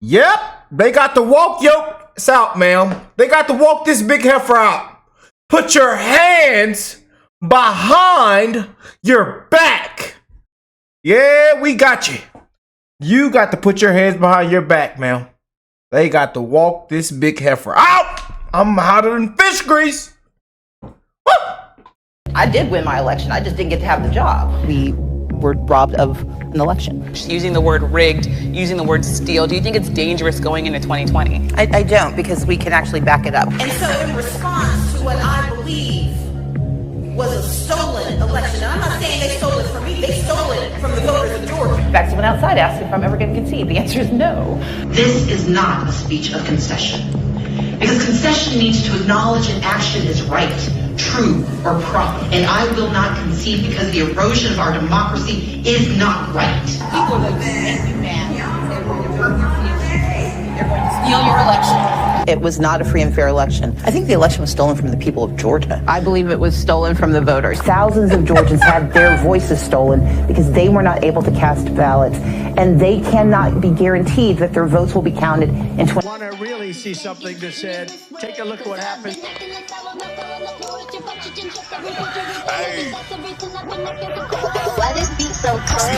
Yep, they got to walk your ass out, ma'am. They got to walk this big heifer out. Put your hands behind your back. Yeah, we got you. You got to put your hands behind your back, ma'am. They got to walk this big heifer out. I'm hotter than fish grease. Woo! I did win my election. I just didn't get to have the job. We were robbed of an election. Using the word rigged, using the word steal, do you think it's dangerous going into 2020? I don't, because we can actually back it up. And so in response to what I believe was a stolen election, and I'm not saying they stole it from me, they stole it from the voters of Georgia. In fact, someone outside asked if I'm ever going to concede. The answer is no. This is not a speech of concession, because concession needs to acknowledge an action is right, true, or proper. And I will not concede, because the erosion of our democracy is not right. People are going to make you mad. They're going to hurt your feelings. They're going to steal your election. It was not a free and fair election. I think the election was stolen from the people of Georgia. I believe it was stolen from the voters. Thousands of Georgians had their voices stolen because they were not able to cast ballots, and they cannot be guaranteed that their votes will be counted in 20. Want to really see something that said, take a look at what happened. Hey. Why this beat so cold?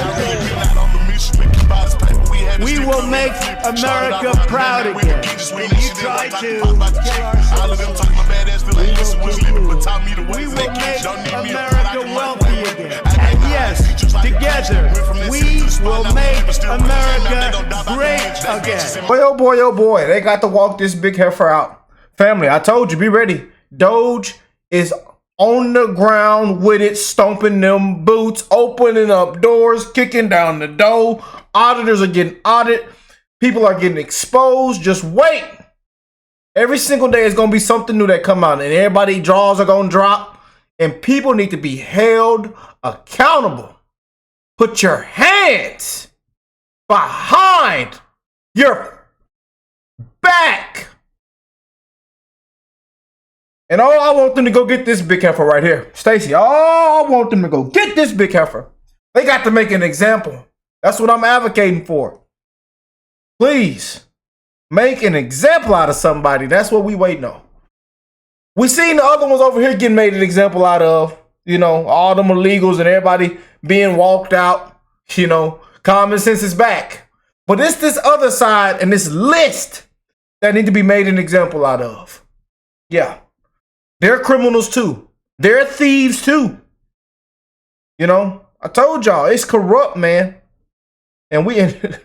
We will make America proud again. When you try to kill our we will make America wealthy again. And yes, together, we will make America great again. Boy, oh boy, they got to walk this big heifer out. Family, I told you, be ready. DOGE is on the ground with it, stomping them boots, opening up doors, kicking down the door. Auditors are getting audited. People are getting exposed. Just wait. Every single day is going to be something new that come out, and everybody's jaws are going to drop, and people need to be held accountable. Put your hands behind your back. And all I want them to go get this big heifer right here. Stacy, all I want them to go get this big heifer. They got to make an example. That's what I'm advocating for. Please, make an example out of somebody. That's what we waiting on. We seen the other ones over here getting made an example out of. You know, all them illegals and everybody being walked out. You know, common sense is back. But it's this other side and this list that need to be made an example out of. Yeah. They're criminals too. They're thieves too. You know, I told y'all it's corrupt, man. And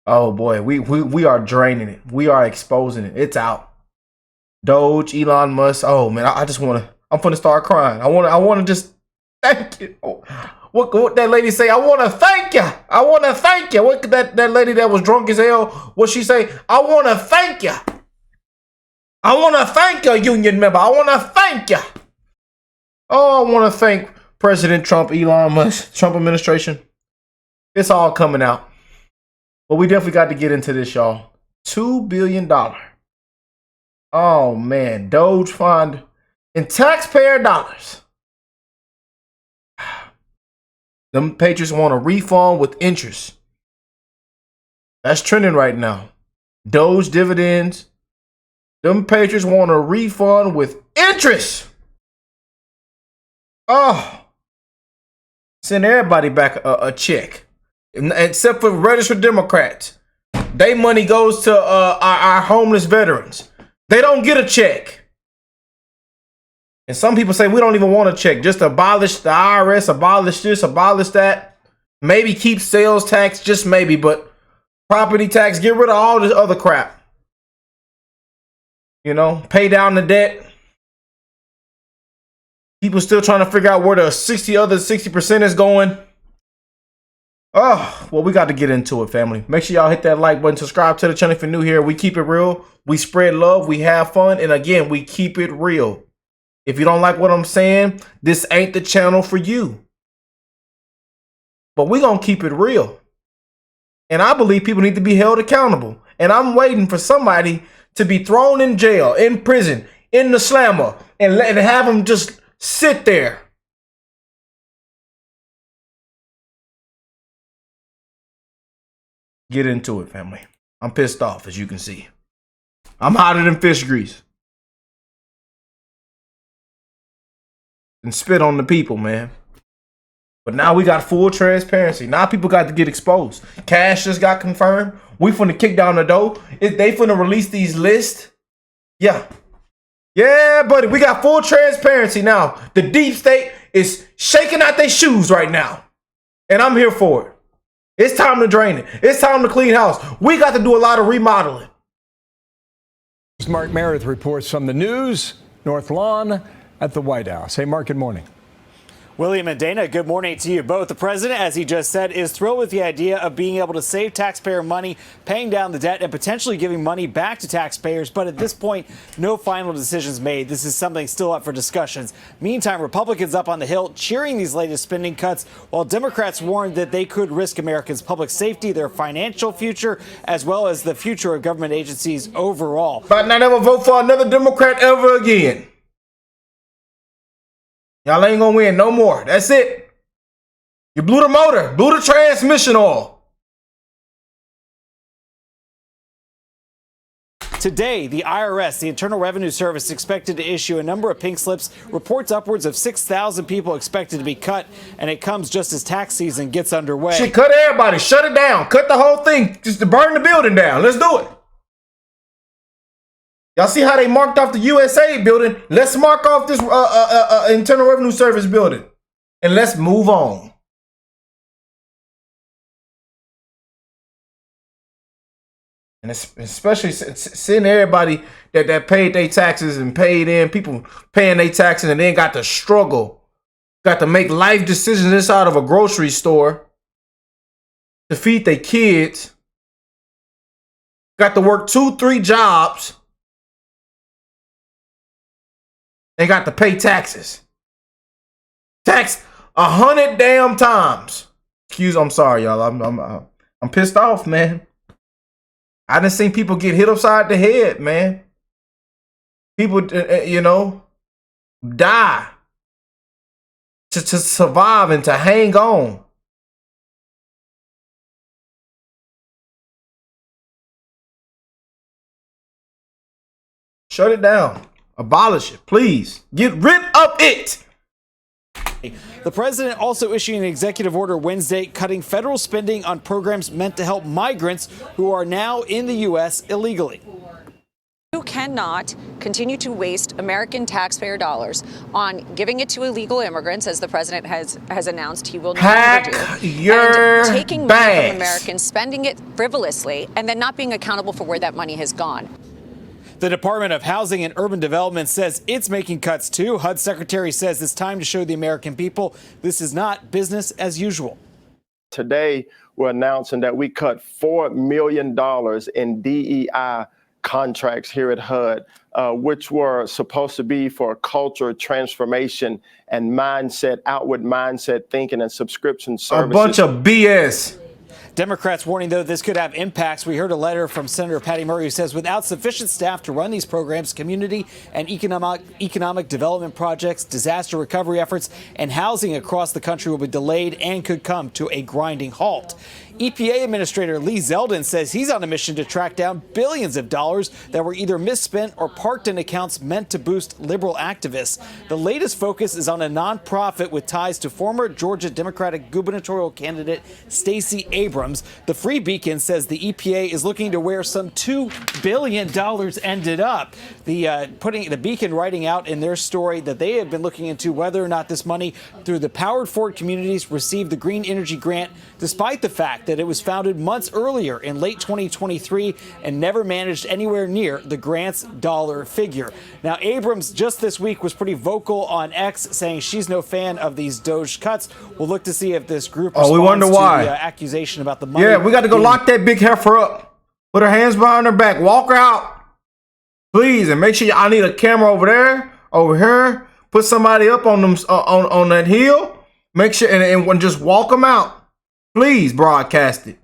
oh boy, we are draining it. We are exposing it. It's out. DOGE, Elon Musk. Oh man, I'm gonna start crying. I want to just thank you. What that lady say? I want to thank you. I want to thank you. What that lady that was drunk as hell? What she say? I want to thank you. I want to thank a union member. I want to thank you. Oh, I want to thank President Trump, Elon Musk, Trump administration. It's all coming out. But we definitely got to get into this, y'all. $2 billion. Oh, man. DOGE fund in taxpayer dollars. Them patriots want a refund with interest. That's trending right now. DOGE dividends. Them patriots want a refund with interest. Oh. Send everybody back a check. Except for registered Democrats. Their money goes to our homeless veterans. They don't get a check. And some people say we don't even want a check. Just abolish the IRS, abolish this, abolish that. Maybe keep sales tax, just maybe. But property tax, get rid of all this other crap. You know, pay down the debt. People still trying to figure out where the 60% is going. Oh, well, we got to get into it, family. Make sure y'all hit that like button, subscribe to the channel if you're new here. We keep it real. We spread love. We have fun. And again, we keep it real. If you don't like what I'm saying, this ain't the channel for you. But we're going to keep it real. And I believe people need to be held accountable. And I'm waiting for somebody to be thrown in jail, in prison, in the slammer, and have them just sit there. Get into it, family. I'm pissed off, as you can see. I'm hotter than fish grease. And spit on the people, man. But now we got full transparency. Now people got to get exposed. Cash just got confirmed. We finna kick down the door. They finna release these lists. Yeah. Yeah, buddy. We got full transparency now. The deep state is shaking out their shoes right now. And I'm here for it. It's time to drain it. It's time to clean house. We got to do a lot of remodeling. Mark Meredith reports from the news, North Lawn at the White House. Hey, Mark, good morning. William and Dana, good morning to you both. The president, as he just said, is thrilled with the idea of being able to save taxpayer money, paying down the debt, and potentially giving money back to taxpayers. But at this point, no final decisions made. This is something still up for discussions. Meantime, Republicans up on the Hill cheering these latest spending cuts, while Democrats warned that they could risk Americans' public safety, their financial future, as well as the future of government agencies overall. But not ever vote for another Democrat ever again. Y'all ain't gonna win no more. That's it. You blew the motor, blew the transmission oil. Today, the IRS, the Internal Revenue Service, is expected to issue a number of pink slips. Reports upwards of 6,000 people expected to be cut, and it comes just as tax season gets underway. Shit, cut everybody. Shut it down. Cut the whole thing. Just to burn the building down. Let's do it. Y'all see how they marked off the USA building? Let's mark off this Internal Revenue Service building. And let's move on. And especially seeing everybody that paid their taxes and paid in, people paying their taxes and then got to struggle, got to make life decisions inside of a grocery store to feed their kids, got to work 2-3 jobs, and got to pay taxes. Tax 100 damn times. I'm sorry, y'all. I'm pissed off, man. I done seen people get hit upside the head, man. People, die to survive and to hang on. Shut it down. Abolish it, please. Get rid of it. The president also issued an executive order Wednesday cutting federal spending on programs meant to help migrants who are now in the U.S. illegally. You cannot continue to waste American taxpayer dollars on giving it to illegal immigrants, as the president has announced he will no longer do, your and taking bags. money from Americans, spending it frivolously, and then not being accountable for where that money has gone. The Department of Housing and Urban Development says it's making cuts too. HUD Secretary says it's time to show the American people this is not business as usual. Today, we're announcing that we cut $4 million in DEI contracts here at HUD, which were supposed to be for culture transformation and mindset, outward mindset thinking and subscription services. A bunch of BS. Democrats warning, though, this could have impacts. We heard a letter from Senator Patty Murray who says without sufficient staff to run these programs, community and economic development projects, disaster recovery efforts, and housing across the country will be delayed and could come to a grinding halt. EPA Administrator Lee Zeldin says he's on a mission to track down billions of dollars that were either misspent or parked in accounts meant to boost liberal activists. The latest focus is on a nonprofit with ties to former Georgia Democratic gubernatorial candidate Stacey Abrams. The Free Beacon says the EPA is looking to where some $2 billion ended up. The Beacon writing out in their story that they have been looking into whether or not this money through the Powered Forward communities received the Green Energy Grant, despite the fact that it was founded months earlier in late 2023 and never managed anywhere near the grant's dollar figure. Now, Abrams just this week was pretty vocal on X, saying she's no fan of these DOGE cuts. We'll look to see if this group responds we wonder why. to the accusation about the money. Yeah, we got to go lock that big heifer up. Put her hands behind her back. Walk her out. Please, and make sure I need a camera over there, over here. Put somebody up on them on that hill. Make sure and just walk them out. Please broadcast it.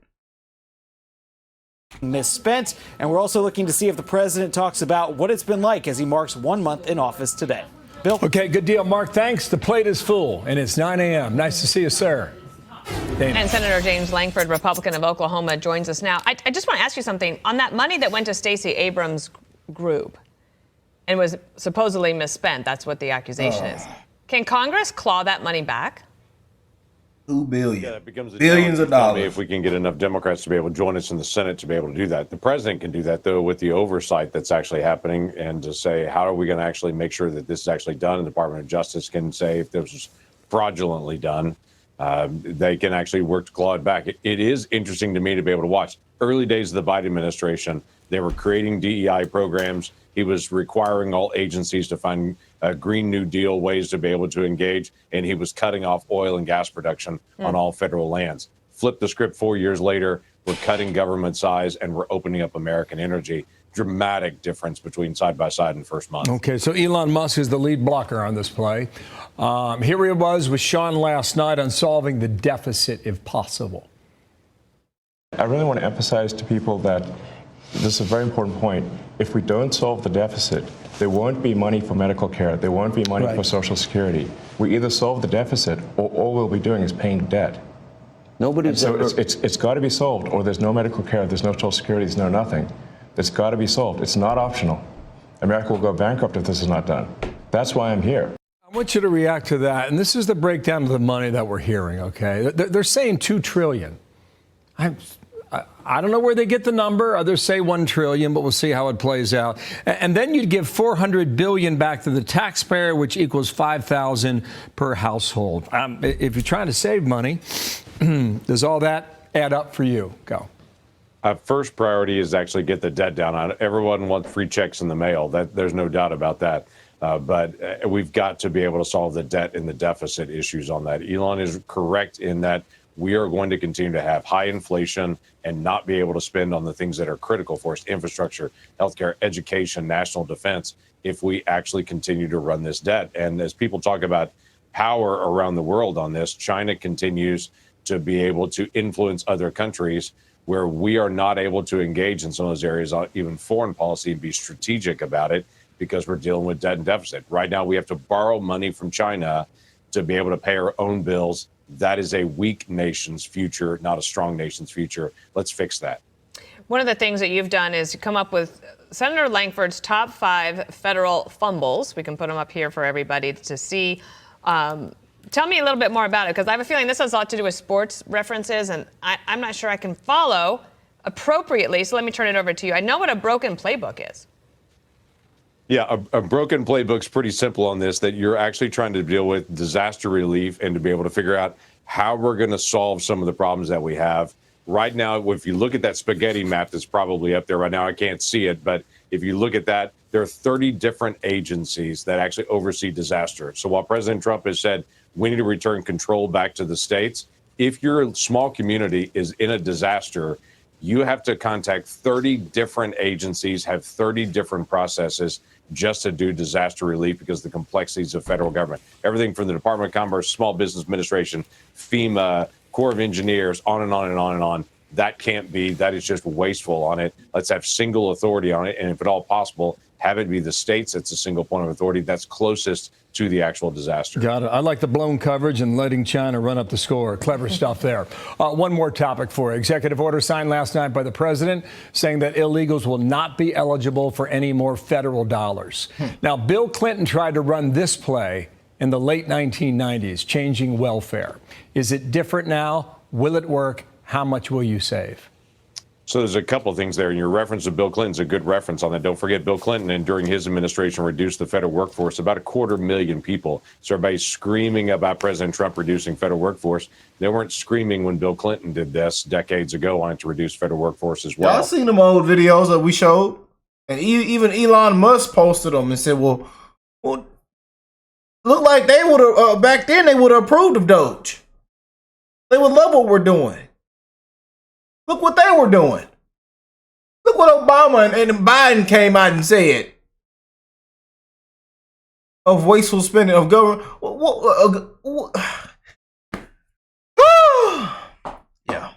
Misspent, and we're also looking to see if the president talks about what it's been like as he marks 1 month in office today. Bill? Okay, good deal, Mark. Thanks. The plate is full, and it's 9 a.m. Nice to see you, sir. Dana. And Senator James Lankford, Republican of Oklahoma, joins us now. I just want to ask you something. On that money that went to Stacey Abrams' group and was supposedly misspent, that's what the accusation is. Can Congress claw that money back? $2 billion. Yeah, that becomes a billions of dollars. If we can get enough Democrats to be able to join us in the Senate to be able to do that. The president can do that, though, with the oversight that's actually happening, and to say, how are we going to actually make sure that this is actually done? And the Department of Justice can say if this was fraudulently done, they can actually work to claw it back. It is interesting to me to be able to watch. Early days of the Biden administration, they were creating DEI programs. He was requiring all agencies to find Green New Deal ways to be able to engage, and he was cutting off oil and gas production on all federal lands. Flip the script 4 years later, we're cutting government size and we're opening up American energy. Dramatic difference between side by side in the first month. Okay, so Elon Musk is the lead blocker on this play. Here he was with Sean last night on solving the deficit if possible. I really want to emphasize to people that this is a very important point. If we don't solve the deficit, there won't be money for medical care. There won't be money for Social Security. We either solve the deficit or all we'll be doing is paying debt. It's got to be solved, or there's no medical care, there's no Social Security, there's no nothing. It's got to be solved. It's not optional. America will go bankrupt if this is not done. That's why I'm here. I want you to react to that. And this is the breakdown of the money that we're hearing, okay? They're saying $2 trillion. I don't know where they get the number. Others say $1 trillion, but we'll see how it plays out. And then you'd give $400 billion back to the taxpayer, which equals $5,000 per household. If you're trying to save money, does all that add up for you? Go. First priority is actually get the debt down. Everyone wants free checks in the mail. There's no doubt about that. But we've got to be able to solve the debt and the deficit issues on that. Elon is correct in that we are going to continue to have high inflation and not be able to spend on the things that are critical for us: infrastructure, healthcare, education, national defense, if we actually continue to run this debt. And as people talk about power around the world on this, China continues to be able to influence other countries where we are not able to engage in some of those areas, even foreign policy, and be strategic about it because we're dealing with debt and deficit. Right now, we have to borrow money from China to be able to pay our own bills. That is a weak nation's future, not a strong nation's future. Let's fix that. One of the things that you've done is come up with Senator Lankford's top 5 federal fumbles. We can put them up here for everybody to see. Tell me a little bit more about it, because I have a feeling this has a lot to do with sports references, and I'm not sure I can follow appropriately. So let me turn it over to you. I know what a broken playbook is. Yeah, a broken playbook's pretty simple on this, that you're actually trying to deal with disaster relief and to be able to figure out how we're going to solve some of the problems that we have. Right now, if you look at that spaghetti map that's probably up there right now, I can't see it, but if you look at that, there are 30 different agencies that actually oversee disaster. So while President Trump has said we need to return control back to the states, if your small community is in a disaster, you have to contact 30 different agencies, have 30 different processes just to do disaster relief because of the complexities of federal government. Everything from the Department of Commerce, Small Business Administration, FEMA, Corps of Engineers, on and on and on and on. That can't be. That is just wasteful on it. Let's have single authority on it. And if at all possible, have it be the states that's a single point of authority that's closest to the actual disaster. Got it. I like the blown coverage and letting China run up the score. Clever stuff there. One more topic for you. Executive order signed last night by the president saying that illegals will not be eligible for any more federal dollars. Now, Bill Clinton tried to run this play in the late 1990s, changing welfare. Is it different now? Will it work? How much will you save? So there's a couple of things there. And your reference to Bill Clinton's a good reference on that. Don't forget, Bill Clinton, and during his administration, reduced the federal workforce about 250,000 people. So everybody's screaming about President Trump reducing federal workforce. They weren't screaming when Bill Clinton did this decades ago, wanting to reduce federal workforce as well. Y'all seen them old videos that we showed? And even Elon Musk posted them and said, well look like they would have, back then they would have approved of DOGE. They would love what we're doing. Look what they were doing. Look what Obama and Biden came out and said of wasteful spending of government. Yeah.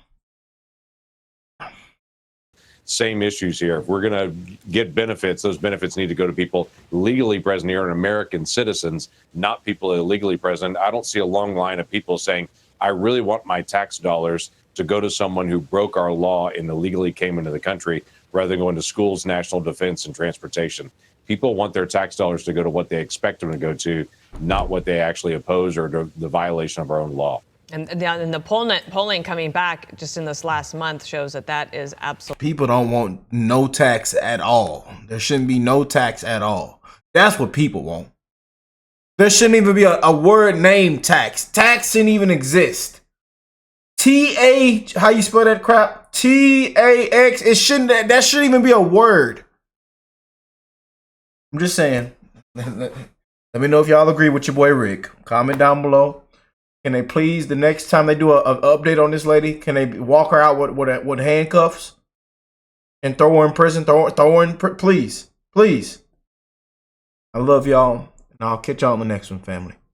Same issues here. If we're going to get benefits, those benefits need to go to people legally present here and American citizens, not people illegally present. I don't see a long line of people saying, I really want my tax dollars to go to someone who broke our law and illegally came into the country rather than going to schools, national defense, and transportation. People want their tax dollars to go to what they expect them to go to, not what they actually oppose or the violation of our own law. And the polling coming back just in this last month shows that is absolutely. People don't want no tax at all. There shouldn't be no tax at all. That's what people want. There shouldn't even be a word named tax. Tax shouldn't even exist. How you spell that crap? TAX. That shouldn't even be a word. I'm just saying. Let me know if y'all agree with your boy Rick. Comment down below. Can they please, the next time they do an update on this lady, can they walk her out with handcuffs and throw her in prison? Please. I love y'all, and I'll catch y'all on the next one, family.